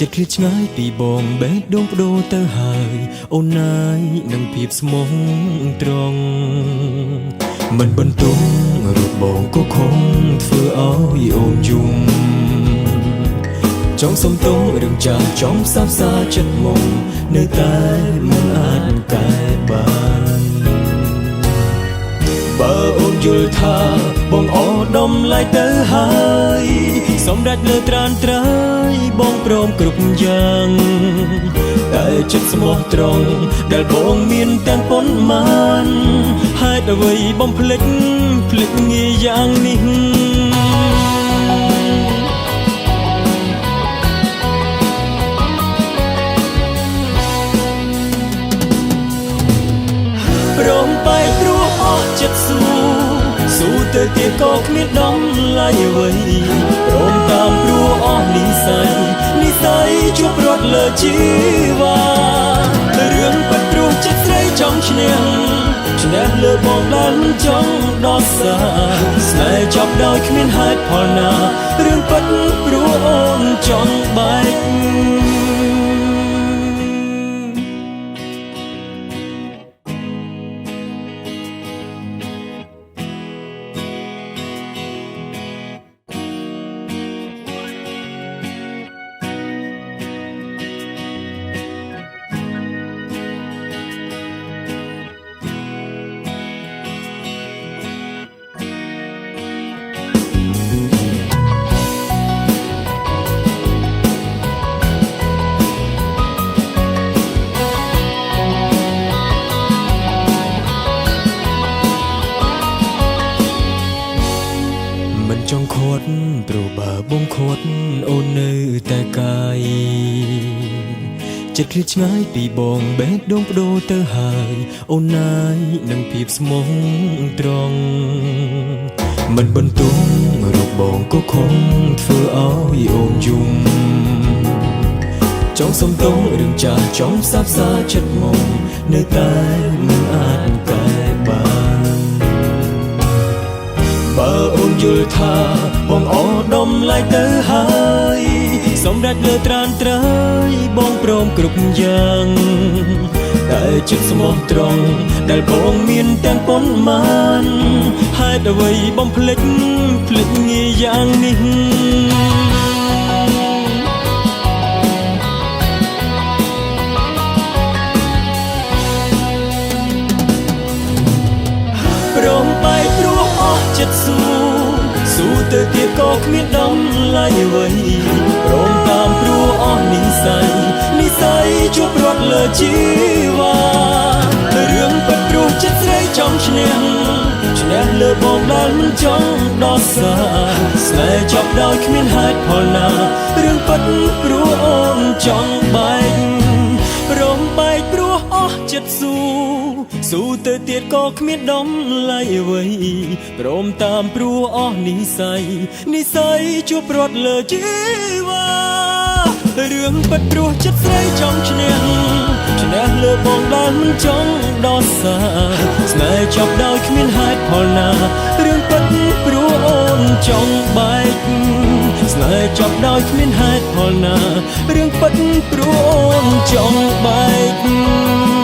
ចិត្តឃ្លាតឆ្ងាយពីបងបេះដូងបដូរទៅហើយអូនណាយនឹងភាពស្មោះត្រង់មិនបន្ទង់រូបបងក៏คงធ្វើឲ្យអូនយំចង់សុំទោសរឿងចាស់ចង់សាបសាចិត្តមកនៅតែមិនអាចកែបានបើអូនយល់ថាបងអដំឡៃទៅហើយសម្រាប់លើត្រានត្រៃបងព្រមគ្រប់យ៉ាងតែចិត្តស្មោះត្រង់ដែលបងមានទាំងប៉ុន្មានហេតុអ្វីបងភ្លេចងាយយ៉ាងនេះព្រមបែកព្រោះអស់ចិត្តស៊ូទៅទៀតក៏គ្មានដំឡៃអ្វីព្រមតាមព្រោះអស់និស័យជួបរត់លើជីវ៉ារឿងបាត់ព្រោះចិត្តស្រីចង់ឈ្នះលើបងដែលមិនចង់ដោះសារស្នេហ៍ចប់ដោយគ្មានហេតុផលណារឿងបាត់ព្រោះអូនចង់បែកចង់ខត់ព្រោះបើបងខត់អូននៅតែកាយចិត្តឃ្លាតឆ្ងាយពីបងបេះដូងបដូរទៅហើយអូនណាយនឹងភាពស្មោះត្រង់មិនបន្ទង់រូបបងក៏คงធ្វើឲ្យអូនយំចង់សុំទោសរឿងចាស់ចង់សាបសាចិត្តមកនៅតែមិនអាចកែបានបើអូនយល់ថាបងអដំឡៃទៅហើយសម្រាប់លើត្រានត្រៃបងព្រមគ្រប់យ៉ាងតែចិត្តស្មោះត្រង់ដែលបងមានទាំងប៉ុន្មានហេតុអ្វីបងភ្លេចងាយយ៉ាងនេះព្រមបែកព្រោះអស់ចិត្តស៊ូទៅទៀតក៏គ្មានដំឡៃអ្វីព្រមតាមព្រោះអស់និស័យជួបរត់លើជីវ៉ារឿងបាត់ព្រោះចិត្តស្រីចង់ឈ្នះលើបងដែលមិនចង់ដោះសារស្នេហ៍ចប់ដោយគ្មានហេតុផលណារឿងបាត់ព្រោះអូនចង់បែកព្រមបែកព្រោះអស់ចិត្តស៊ូទៅទៀតក៏គ្មានដំឡៃអ្វីព្រមតាមព្រោះអស់និស័យជួបរត់លើជីវ៉ារឿងបាត់ព្រោះចិត្តស្រីចង់ឈ្នះលើបងដែលមិនចង់ដោះសារស្នេហ៍ចប់ដោយគ្មានហេតុផលណារឿងបាត់ព្រោះអូនចង់បែកស្នេហ៍ចប់ដោយគ្មានហេតុផលណារឿងបាត់ព្រោះអូនចង់បែក